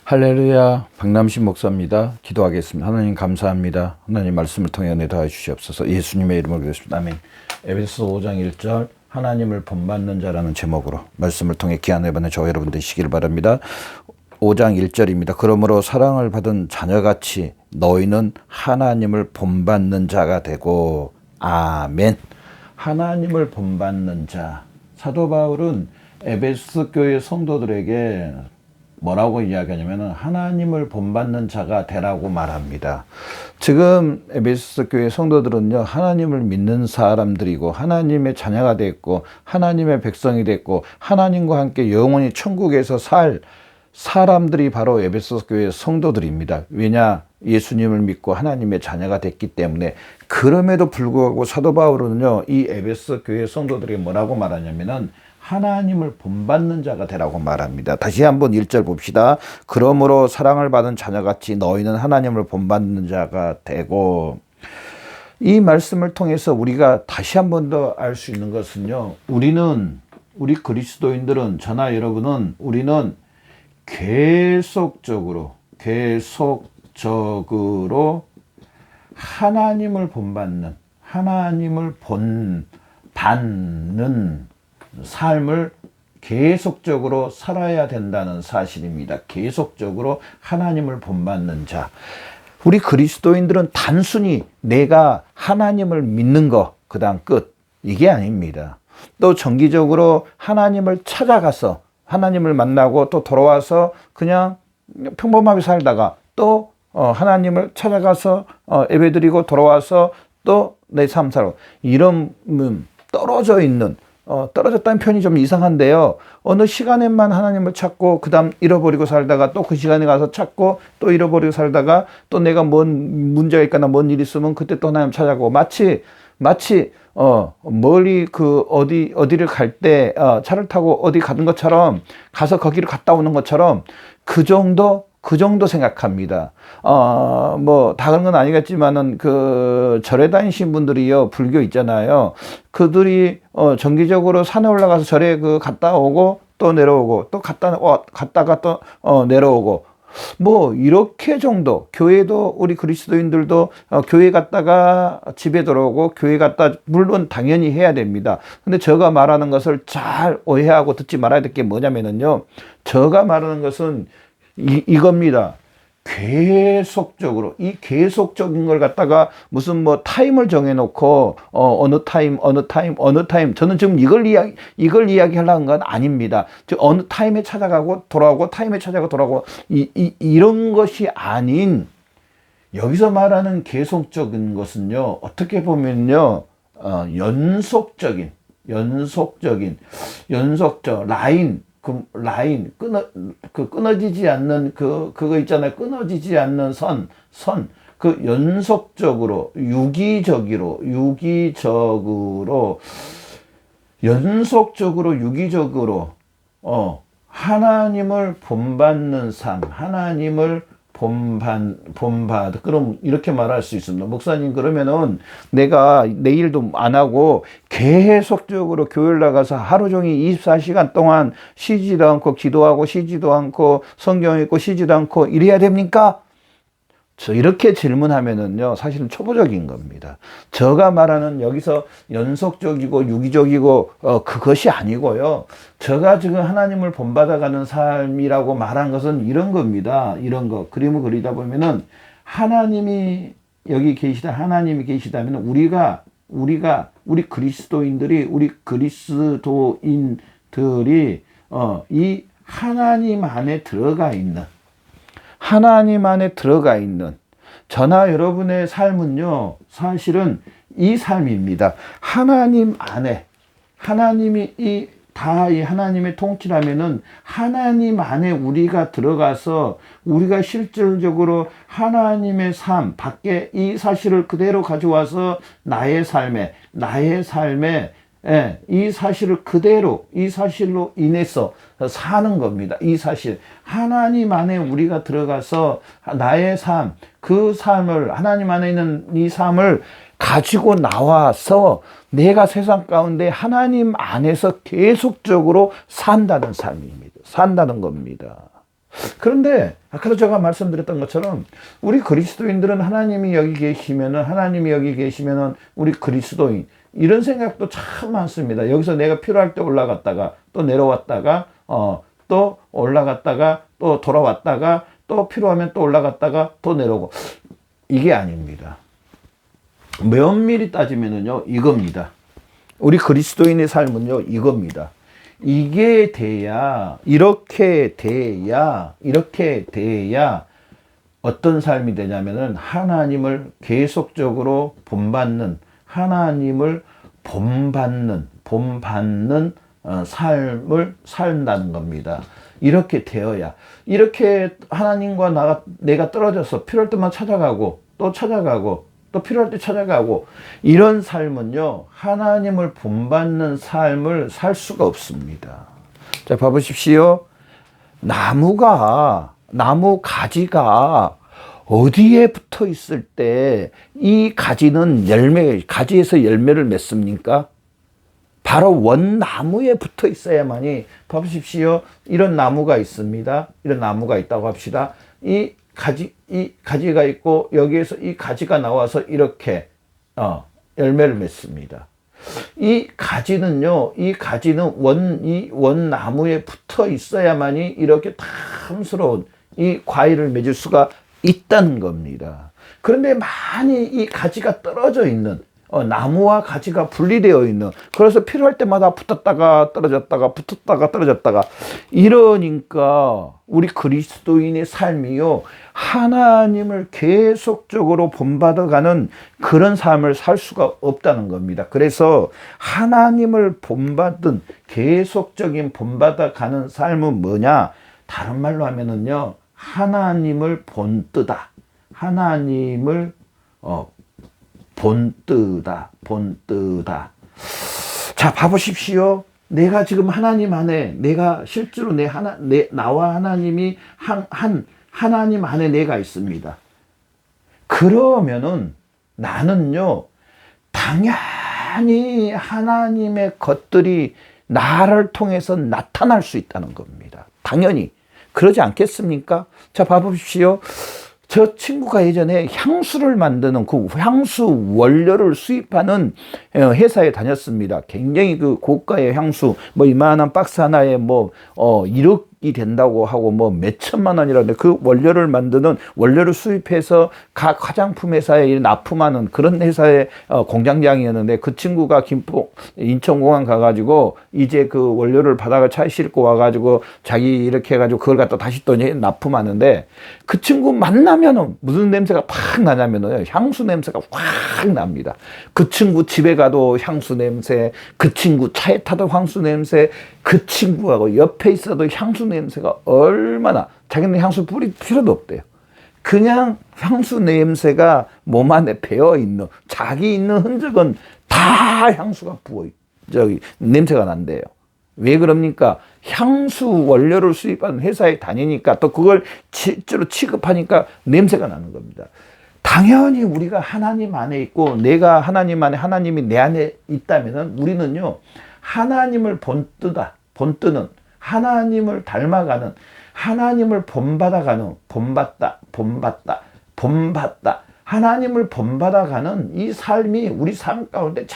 할렐루야, 박남신 목사입니다. 기도하겠습니다. 하나님 감사합니다. 하나님 말씀을 통해 은혜 더해 주시옵소서. 예수님의 이름으로 기도했습니다. 아멘. 에베소 5장 1절 하나님을 본받는 자라는 제목으로 말씀을 통해 귀한 은혜 저와 여러분 되시길 바랍니다. 5장 1절입니다. 그러므로 사랑을 받은 자녀같이 너희는 하나님을 본받는 자가 되고, 아멘. 하나님을 본받는 자. 사도 바울은 에베소 교회 성도들에게 뭐라고 이야기하냐면 하나님을 본받는 자가 되라고 말합니다. 지금 에베소 교회 성도들은요, 하나님을 믿는 사람들이고 하나님의 자녀가 됐고 하나님의 백성이 됐고 하나님과 함께 영원히 천국에서 살 사람들이 바로 에베소 교회 성도들입니다. 왜냐? 예수님을 믿고 하나님의 자녀가 됐기 때문에. 그럼에도 불구하고 사도 바울은요, 이 에베소 교회 성도들이 뭐라고 말하냐면은 하나님을 본받는 자가 되라고 말합니다. 다시 한번 1절 봅시다. 그러므로 사랑을 받은 자녀같이 너희는 하나님을 본받는 자가 되고. 이 말씀을 통해서 우리가 다시 한번 더 알 수 있는 것은요, 우리 그리스도인들은, 저나 여러분은, 우리는 계속적으로 하나님을 본받는, 하나님을 본받는 삶을 계속적으로 살아야 된다는 사실입니다. 계속적으로 하나님을 본받는 자. 우리 그리스도인들은 단순히 내가 하나님을 믿는 거, 그 다음 끝. 이게 아닙니다. 또 정기적으로 하나님을 찾아가서 하나님을 만나고 또 돌아와서 그냥 평범하게 살다가 또 하나님을 찾아가서 예배드리고 돌아와서 또 내 삶 살아. 이런 떨어졌다는 표현이 좀 이상한데요. 어느 시간에만 하나님을 찾고 그 다음 잃어버리고 살다가 또 그 시간에 가서 찾고 또 잃어버리고 살다가 또 내가 뭔 문제가 있거나 뭔 일이 있으면 그때 또 하나님 찾아가고, 마치 멀리 어디를 갈 때 차를 타고 어디 가는 것처럼, 가서 거기를 갔다 오는 것처럼 그 정도 생각합니다. 다 그런 건 아니겠지만은, 절에 다니신 분들이요, 불교 있잖아요. 그들이, 정기적으로 산에 올라가서 절에 갔다 오고, 또 내려오고, 또 갔다가 또, 내려오고, 이렇게 정도. 교회도, 우리 그리스도인들도, 교회 갔다가 집에 들어오고, 교회 갔다, 물론 당연히 해야 됩니다. 근데 제가 말하는 것을 잘 오해하고 듣지 말아야 될 게 뭐냐면요, 제가 말하는 것은 이겁니다. 계속적으로, 이 계속적인 걸 갖다가 무슨 타임을 정해놓고 어느 타임 저는 지금 이걸 이야기하려는 건 아닙니다. 즉 어느 타임에 찾아가고 돌아오고 타임에 찾아가고 돌아오고 이런 것이 아닌, 여기서 말하는 계속적인 것은요, 어떻게 보면요, 연속적 라인, 끊어지지 않는 그거 있잖아요. 끊어지지 않는 선, 연속적으로, 유기적으로, 하나님을 본받는 삶, 하나님을 그럼 이렇게 말할 수 있습니다. 목사님, 그러면은 내가 내일도 안 하고 계속적으로 교회를 나가서 하루 종일 24시간 동안 쉬지도 않고 기도하고 쉬지도 않고 성경 읽고 쉬지도 않고 이래야 됩니까? 이렇게 질문하면은요, 사실은 초보적인 겁니다. 제가 말하는 여기서 연속적이고 유기적이고 그것이 아니고요. 제가 지금 하나님을 본받아가는 삶이라고 말한 것은 이런 겁니다. 이런 거. 그림을 그리다 보면은 하나님이 계시다면 우리 그리스도인들이 이 하나님 안에 들어가 있는 저나 여러분의 삶은요, 사실은 이 삶입니다. 하나님 안에, 하나님이 하나님의 통치라면은 하나님 안에 우리가 들어가서 우리가 실질적으로 하나님의 삶 밖에 이 사실을 그대로 가져와서 나의 삶에 이 사실을 그대로, 이 사실로 인해서 사는 겁니다. 이 사실. 하나님 안에 우리가 들어가서 나의 삶, 그 삶을, 하나님 안에 있는 이 삶을 가지고 나와서 내가 세상 가운데 하나님 안에서 계속적으로 산다는 삶입니다. 산다는 겁니다. 그런데 아까도 제가 말씀드렸던 것처럼 우리 그리스도인들은 하나님이 여기 계시면은 우리 그리스도인 이런 생각도 참 많습니다. 여기서 내가 필요할 때 올라갔다가 또 내려왔다가 또 올라갔다가 또 돌아왔다가 또 필요하면 또 올라갔다가 또 내려오고, 이게 아닙니다. 면밀히 따지면은요 이겁니다. 우리 그리스도인의 삶은요 이겁니다. 이게 돼야, 이렇게 돼야 어떤 삶이 되냐면은 하나님을 계속적으로 본받는, 하나님을 본받는 삶을 산다는 겁니다. 이렇게 되어야, 이렇게 하나님과 내가 떨어져서 필요할 때만 찾아가고 또 필요할 때 찾아가고, 이런 삶은요 하나님을 본받는 삶을 살 수가 없습니다. 자, 봐보십시오. 나무 가지가 어디에 붙어 있을 때 이 가지에서 열매를 맺습니까? 바로 원나무에 붙어 있어야만이. 봐보십시오. 이런 나무가 있습니다. 이런 나무가 있다고 합시다. 이 가지가 있고 여기에서 이 가지가 나와서 이렇게 열매를 맺습니다. 이 가지는 이 원나무에 붙어 있어야만이 이렇게 탐스러운 이 과일을 맺을 수가 있다는 겁니다. 그런데 많이 이 가지가 떨어져 있는, 나무와 가지가 분리되어 있는, 그래서 필요할 때마다 붙었다가 떨어졌다가 이러니까 우리 그리스도인의 삶이요 하나님을 계속적으로 본받아가는 그런 삶을 살 수가 없다는 겁니다. 그래서 하나님을 계속적인 본받아가는 삶은 뭐냐? 다른 말로 하면은요 하나님을 본뜨다. 하나님을 본뜨다. 자, 봐보십시오. 내가 지금 하나님 안에, 내가 실제로 나와 하나님이 하나님 안에 내가 있습니다. 그러면은 나는요, 당연히 하나님의 것들이 나를 통해서 나타날 수 있다는 겁니다. 당연히. 그러지 않겠습니까? 자, 봐보십시오. 저 친구가 예전에 향수를 만드는 그 향수 원료를 수입하는 회사에 다녔습니다. 굉장히 그 고가의 향수, 이만한 박스 하나에 1억이 된다고 하고 몇 천만 원이라는데, 그 원료를 수입해서 각 화장품 회사에 납품하는 그런 회사의 공장장이었는데, 그 친구가 인천공항 가가지고 이제 그 원료를 바다가 차에 싣고 와가지고 자기 이렇게 해가지고 그걸 갖다 다시 또 납품하는데, 그 친구 만나면은 무슨 냄새가 팍 나냐면은 향수 냄새가 확 납니다. 그 친구 집에 가도 향수 냄새, 그 친구 차에 타도 향수 냄새, 그 친구하고 옆에 있어도 향수 냄새가 얼마나, 자기는 향수 뿌릴 필요도 없대요. 그냥 향수 냄새가 몸 안에 배어있는, 자기 있는 흔적은 다 향수가 냄새가 난대요. 왜 그럽니까? 향수 원료를 수입하는 회사에 다니니까, 또 그걸 실제로 취급하니까 냄새가 나는 겁니다. 당연히 우리가 하나님 안에 있고, 내가 하나님 안에, 하나님이 내 안에 있다면은 우리는요 하나님을 본뜨는, 하나님을 닮아가는, 하나님을 본받아가는, 본받다, 하나님을 본받아가는 이 삶이 우리 삶 가운데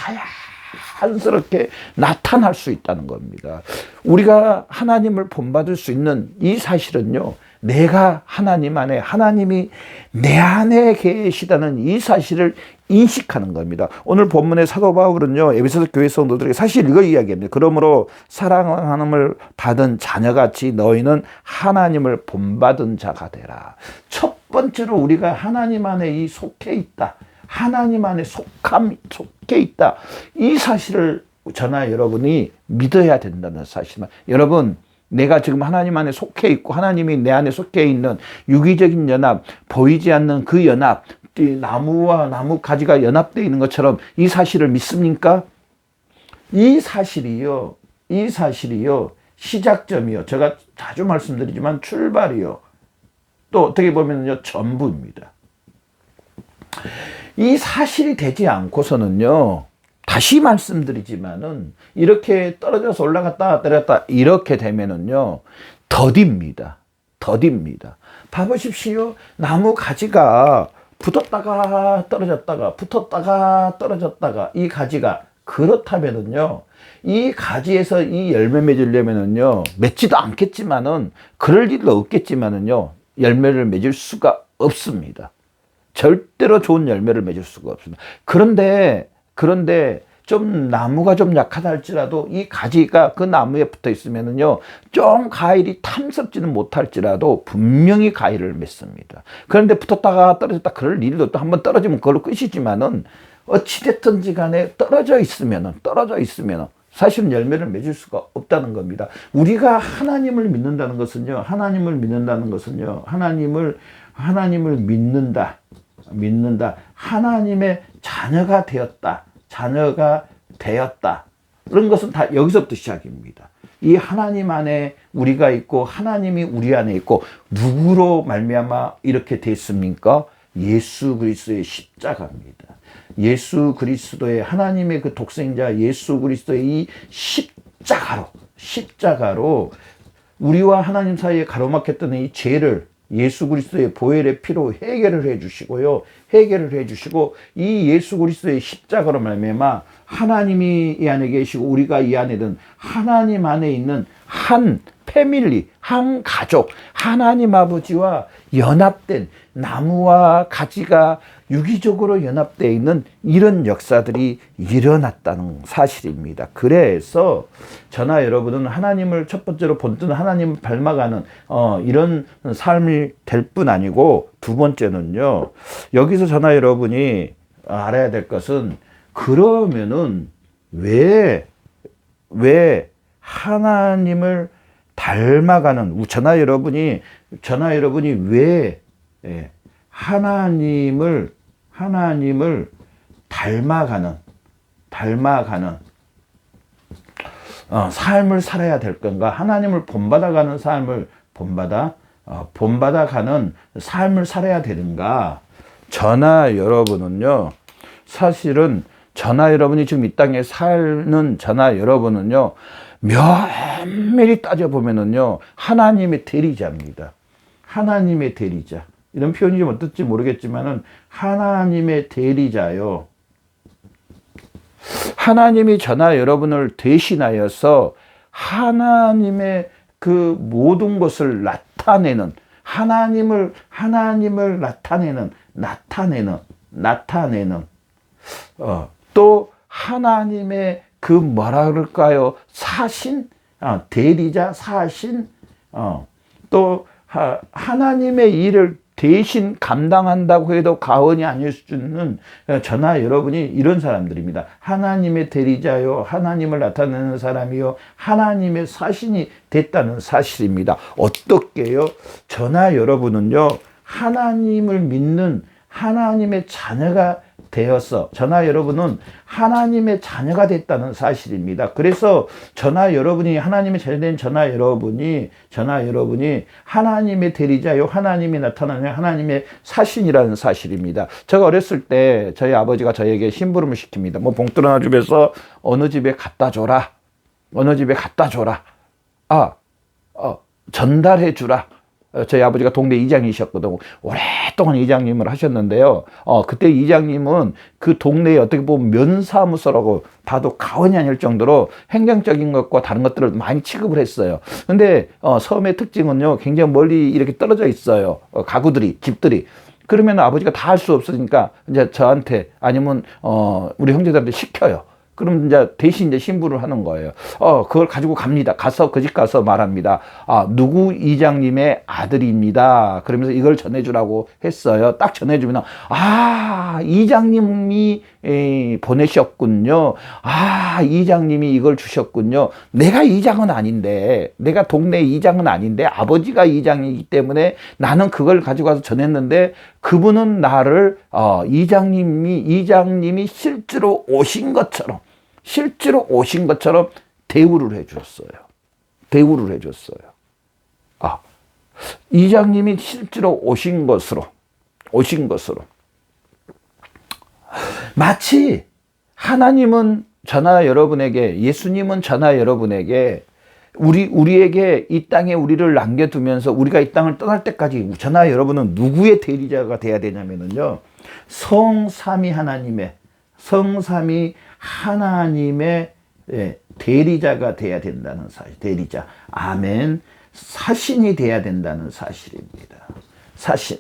자연스럽게 나타날 수 있다는 겁니다. 우리가 하나님을 본받을 수 있는 이 사실은요, 내가 하나님 안에, 하나님이 내 안에 계시다는 이 사실을 인식하는 겁니다. 오늘 본문의 사도 바울은요, 에베소 교회 성도들에게 사실 이거 이야기합니다. 그러므로 사랑함을 받은 자녀같이 너희는 하나님을 본받은 자가 되라. 첫 번째로 우리가 하나님 안에 속해 있다. 하나님 안에 속해 있다. 이 사실을 저나 여러분이 믿어야 된다는 사실만. 여러분, 내가 지금 하나님 안에 속해 있고 하나님이 내 안에 속해 있는 유기적인 연합, 보이지 않는 그 연합, 나무와 나무 가지가 연합되어 있는 것처럼 이 사실을 믿습니까? 이 사실이요 시작점이요, 제가 자주 말씀드리지만 출발이요, 또 어떻게 보면요 전부입니다. 이 사실이 되지 않고서는요, 다시 말씀드리지만은 이렇게 떨어져서 올라갔다 내렸다 이렇게 되면은요 더딥니다. 더딥니다. 봐보십시오. 나무 가지가 붙었다가 떨어졌다가 붙었다가 떨어졌다가 이 가지가 그렇다면은요, 이 가지에서 이 열매 맺으려면은요, 맺지도 않겠지만은, 그럴 일도 없겠지만은요, 열매를 맺을 수가 없습니다. 절대로 좋은 열매를 맺을 수가 없습니다. 그런데 좀 나무가 좀 약하다 할지라도 이 가지가 그 나무에 붙어 있으면은요, 좀 과일이 탐스럽지는 못할지라도 분명히 과일을 맺습니다. 그런데 붙었다가 떨어졌다 그럴 일도 또 한번 떨어지면 그걸로 끝이지만은, 어찌됐든지 간에 떨어져 있으면은 사실은 열매를 맺을 수가 없다는 겁니다. 우리가 하나님을 믿는다는 것은요, 하나님을 믿는다. 하나님의 자녀가 되었다. 그런 것은 다 여기서부터 시작입니다. 이 하나님 안에 우리가 있고 하나님이 우리 안에 있고, 누구로 말미암아 이렇게 됐습니까? 예수 그리스도의 십자가입니다. 예수 그리스도의, 하나님의 그 독생자 예수 그리스도의 이 십자가로 우리와 하나님 사이에 가로막혔던 이 죄를 예수 그리스도의 보혈의 피로 해결을 해주시고, 이 예수 그리스도의 십자가로 말미암아 하나님이 이 안에 계시고 우리가 이 안에 든 하나님 안에 있는 한 패밀리, 한 가족, 하나님 아버지와 연합된, 나무와 가지가 유기적으로 연합되어 있는 이런 역사들이 일어났다는 사실입니다. 그래서 저나 여러분은 하나님을 첫 번째로 본뜬 하나님을 닮아가는 이런 삶이 될 뿐 아니고, 두 번째는요, 여기서 저나 여러분이 알아야 될 것은, 그러면은 왜 하나님을 닮아가는, 저나 여러분이 왜 하나님을 닮아가는 삶을 살아야 될 건가? 하나님을 본받아가는 삶을 본받아가는 삶을 살아야 되는가? 저나 여러분은요, 사실은 저나 여러분이 지금 이 땅에 사는 저나 여러분은요, 면밀히 따져보면은요, 하나님의 대리자입니다. 하나님의 대리자. 이런 표현이 좀 어떨지 모르겠지만은, 하나님의 대리자요. 하나님이 저나 여러분을 대신하여서 하나님의 그 모든 것을 나타내는, 하나님을 나타내는, 또 하나님의 그 뭐라 그럴까요? 사신, 대리자, 사신, 또 하나님의 일을 대신 감당한다고 해도 과언이 아닐 수 있는 저나 여러분이 이런 사람들입니다. 하나님의 대리자요, 하나님을 나타내는 사람이요, 하나님의 사신이 됐다는 사실입니다. 어떻게요? 저나 여러분은요, 하나님을 믿는 하나님의 자녀가 되어서, 저나 여러분은 하나님의 자녀가 됐다는 사실입니다. 그래서 저나 여러분이, 하나님의 자녀된 저나 여러분이 하나님의 대리자요, 하나님이 나타나는 하나님의 사신이라는 사실입니다. 제가 어렸을 때 저희 아버지가 저에게 심부름을 시킵니다. 뭐 봉투 하나 주면서 어느 집에 갖다 줘라. 전달해 주라. 저희 아버지가 동네 이장이셨거든요. 오랫동안 이장님을 하셨는데요. 그때 이장님은 그 동네에 어떻게 보면 면사무소라고 봐도 과언이 아닐 정도로 행정적인 것과 다른 것들을 많이 취급을 했어요. 근데 섬의 특징은요, 굉장히 멀리 이렇게 떨어져 있어요. 가구들이, 집들이. 그러면 아버지가 다 할 수 없으니까 이제 저한테, 아니면 우리 형제들한테 시켜요. 그럼 이제 대신 신부를 하는 거예요. 그걸 가지고 갑니다. 그 집 가서 말합니다. 누구 이장님의 아들입니다. 그러면서 이걸 전해주라고 했어요. 딱 전해주면, 이장님이 보내셨군요. 이장님이 이걸 주셨군요. 내가 이장은 아닌데, 내가 동네 이장은 아닌데, 아버지가 이장이기 때문에 나는 그걸 가지고 와서 전했는데, 그분은 나를, 이장님이 실제로 오신 것처럼 대우를 해줬어요. 이장님이 실제로 오신 것으로. 마치 하나님은 저나 여러분에게, 예수님은 저나 여러분에게 우리에게 이 땅에 우리를 남겨두면서 우리가 이 땅을 떠날 때까지 저나 여러분은 누구의 대리자가 돼야 되냐면요. 성삼위 하나님의 대리자가 돼야 된다는 사실. 대리자. 아멘. 사신이 돼야 된다는 사실입니다. 사신.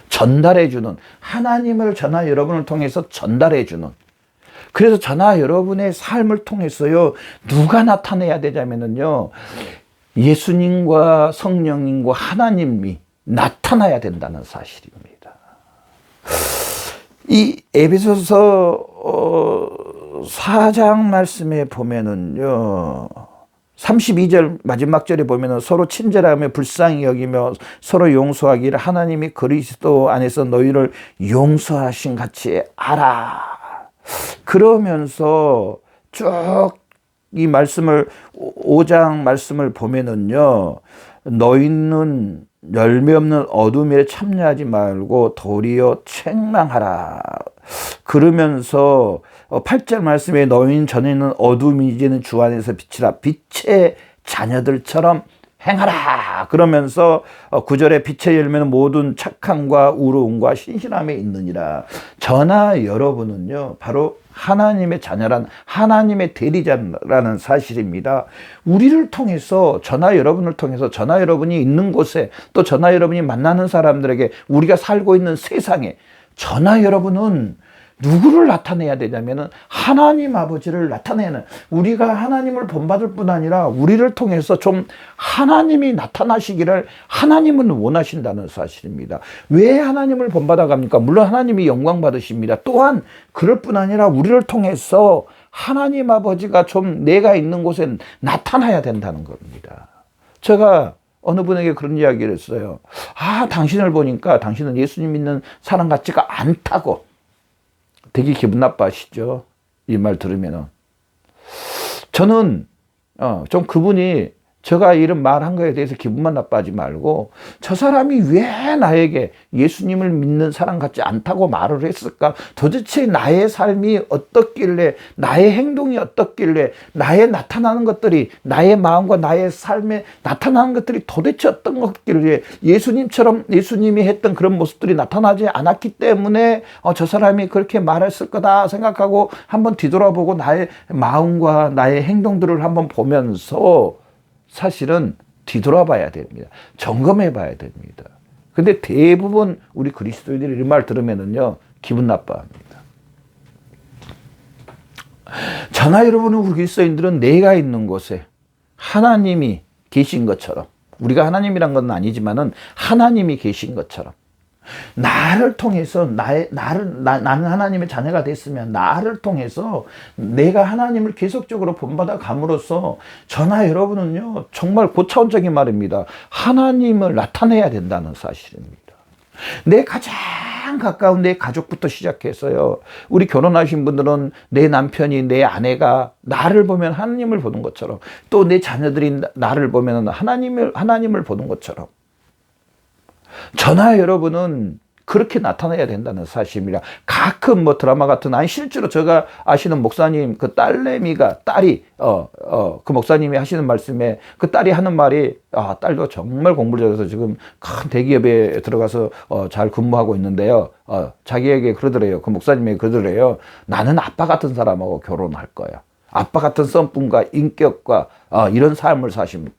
전달해주는. 하나님을 저나 여러분을 통해서 전달해주는. 그래서 저나 여러분의 삶을 통해서요, 누가 나타내야 되냐면요, 예수님과 성령님과 하나님이 나타나야 된다는 사실입니다. 이 에베소서 4장 말씀에 보면은요, 32절 마지막 절에 보면은 서로 친절하며 불쌍히 여기며 서로 용서하기를 하나님이 그리스도 안에서 너희를 용서하신 같이 알아. 그러면서 쭉 이 말씀을 5장 말씀을 보면은요, 너희는 열매 없는 어둠에 참여하지 말고 도리어 책망하라. 그러면서 8절 말씀에 너희는 전에는 어둠이 이제는 주 안에서 빛이라. 빛의 자녀들처럼 행하라. 그러면서 9절에 빛의 열매는 모든 착함과 우로움과 신실함에 있느니라. 저나 여러분은요, 바로 하나님의 자녀란 하나님의 대리자라는 사실입니다. 우리를 통해서 저나 여러분을 통해서 저나 여러분이 있는 곳에 또 저나 여러분이 만나는 사람들에게 우리가 살고 있는 세상에 저나 여러분은 누구를 나타내야 되냐면은 하나님 아버지를 나타내는, 우리가 하나님을 본받을 뿐 아니라 우리를 통해서 좀 하나님이 나타나시기를 하나님은 원하신다는 사실입니다. 왜 하나님을 본받아 갑니까? 물론 하나님이 영광 받으십니다. 또한 그럴 뿐 아니라 우리를 통해서 하나님 아버지가 좀 내가 있는 곳에 나타나야 된다는 겁니다. 제가 어느 분에게 그런 이야기를 했어요. 당신을 보니까 당신은 예수님 믿는 사람 같지가 않다고. 되게 기분 나빠하시죠? 이 말 들으면은. 저는, 좀 그분이 제가 이런 말 한 거에 대해서 기분만 나빠하지 말고, 저 사람이 왜 나에게 예수님을 믿는 사람 같지 않다고 말을 했을까? 도대체 나의 삶이 어떻길래, 나의 행동이 어떻길래, 나의 나타나는 것들이, 나의 마음과 나의 삶에 나타나는 것들이 도대체 어떤 것길래 예수님처럼, 예수님이 했던 그런 모습들이 나타나지 않았기 때문에 저 사람이 그렇게 말했을 거다 생각하고 한번 뒤돌아보고 나의 마음과 나의 행동들을 한번 보면서 사실은 뒤돌아봐야 됩니다. 점검해 봐야 됩니다. 근데 대부분 우리 그리스도인들이 이 말 들으면은요, 기분 나빠합니다. 저나 여러분은 우리 그리스도인들은 내가 있는 곳에 하나님이 계신 것처럼, 우리가 하나님이란 건 아니지만은 하나님이 계신 것처럼, 나를 통해서 나는 하나님의 자녀가 됐으면 나를 통해서 내가 하나님을 계속적으로 본받아 감으로써 저나 여러분은요, 정말 고차원적인 말입니다. 하나님을 나타내야 된다는 사실입니다. 내 가장 가까운 내 가족부터 시작해서요, 우리 결혼하신 분들은 내 남편이, 내 아내가 나를 보면 하나님을 보는 것처럼, 또 내 자녀들이 나를 보면 하나님을 보는 것처럼, 저나 여러분은 그렇게 나타나야 된다는 사실입니다. 가끔 드라마 같은, 아니 실제로 제가 아시는 목사님 그 딸이 그 목사님이 하시는 말씀에 그 딸이 하는 말이, 딸도 정말 공부를 잘해서 지금 큰 대기업에 들어가서 잘 근무하고 있는데요, 자기에게 그러더래요. 그 목사님에게 그러더래요. 나는 아빠 같은 사람하고 결혼할 거야. 아빠 같은 성품과 인격과 이런 삶을 사십니다.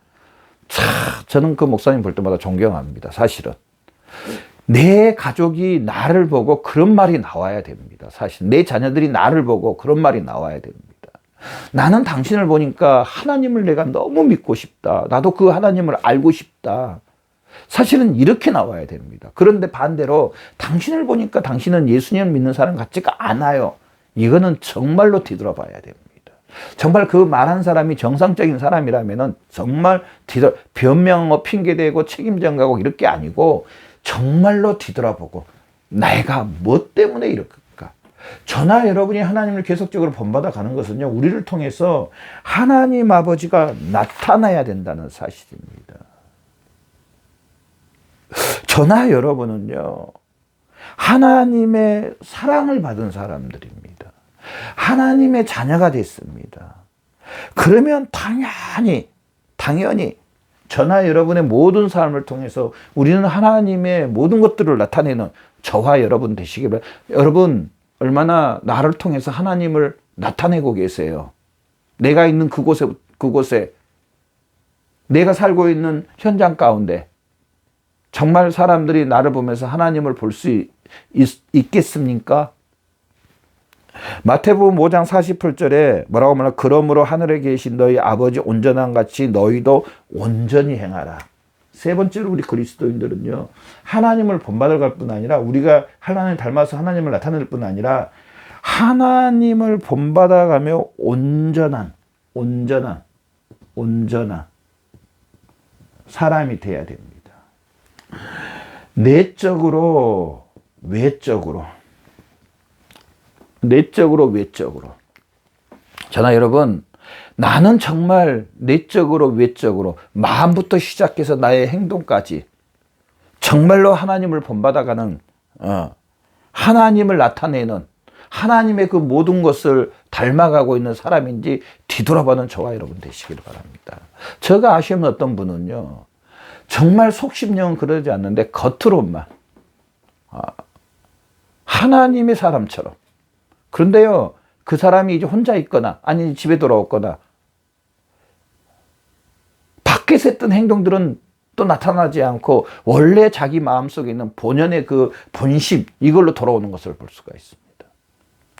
저는 그 목사님 볼 때마다 존경합니다. 사실은 내 가족이 나를 보고 그런 말이 나와야 됩니다. 사실 내 자녀들이 나를 보고 그런 말이 나와야 됩니다. 나는 당신을 보니까 하나님을 내가 너무 믿고 싶다. 나도 그 하나님을 알고 싶다. 사실은 이렇게 나와야 됩니다. 그런데 반대로 당신을 보니까 당신은 예수님을 믿는 사람 같지가 않아요. 이거는 정말로 뒤돌아봐야 됩니다. 정말 그 말한 사람이 정상적인 사람이라면은 정말 변명하고 핑계대고 책임전가고 이럴 게 아니고 정말로 뒤돌아보고 내가 뭐 때문에 이럴까? 저나 여러분이 하나님을 계속적으로 본받아 가는 것은요, 우리를 통해서 하나님 아버지가 나타나야 된다는 사실입니다. 저나 여러분은요, 하나님의 사랑을 받은 사람들입니다. 하나님의 자녀가 됐습니다. 그러면 당연히 당연히 저나 여러분의 모든 삶을 통해서 우리는 하나님의 모든 것들을 나타내는 저와 여러분 되시기 바랍니다. 여러분 얼마나 나를 통해서 하나님을 나타내고 계세요. 내가 있는 그곳에 내가 살고 있는 현장 가운데 정말 사람들이 나를 보면서 하나님을 볼 수 있겠습니까? 마태복음 5장 48절에 뭐라고 말하나? 그러므로 하늘에 계신 너희 아버지 온전한 같이 너희도 온전히 행하라. 세 번째로 우리 그리스도인들은요, 하나님을 본받아갈 뿐 아니라 우리가 하나님을 닮아서 하나님을 나타낼 뿐 아니라 하나님을 본받아가며 온전한 사람이 돼야 됩니다. 내적으로 외적으로 저나 여러분, 나는 정말 내적으로 외적으로 마음부터 시작해서 나의 행동까지 정말로 하나님을 본받아가는 하나님을 나타내는 하나님의 그 모든 것을 닮아가고 있는 사람인지 뒤돌아보는 저와 여러분 되시길 바랍니다. 제가 아시는 어떤 분은요, 정말 속심령은 그러지 않는데 겉으로만 하나님의 사람처럼, 그런데요 그 사람이 이제 혼자 있거나 아니 집에 돌아왔거나 밖에서 했던 행동들은 또 나타나지 않고 원래 자기 마음속에 있는 본연의 그 본심, 이걸로 돌아오는 것을 볼 수가 있습니다.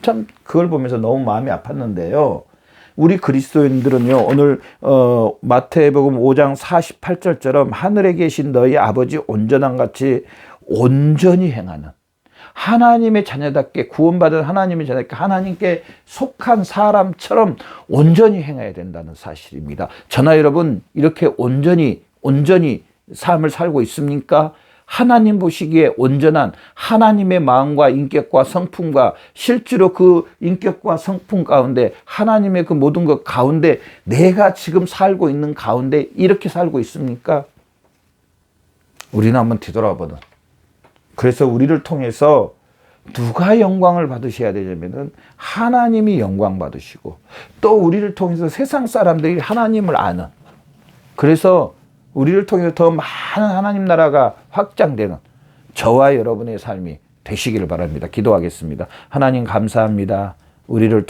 참 그걸 보면서 너무 마음이 아팠는데요, 우리 그리스도인들은요 오늘 마태복음 5장 48절처럼 하늘에 계신 너희 아버지 온전한 같이 온전히 행하는 하나님의 자녀답게, 구원받은 하나님의 자녀답게 하나님께 속한 사람처럼 온전히 행해야 된다는 사실입니다. 저나 여러분 이렇게 온전히 삶을 살고 있습니까? 하나님 보시기에 온전한 하나님의 마음과 인격과 성품과 실제로 그 인격과 성품 가운데 하나님의 그 모든 것 가운데 내가 지금 살고 있는 가운데 이렇게 살고 있습니까? 우리는 한번 뒤돌아보는, 그래서 우리를 통해서 누가 영광을 받으셔야 되냐면은 하나님이 영광 받으시고 또 우리를 통해서 세상 사람들이 하나님을 아는, 그래서 우리를 통해서 더 많은 하나님 나라가 확장되는 저와 여러분의 삶이 되시기를 바랍니다. 기도하겠습니다. 하나님 감사합니다. 우리를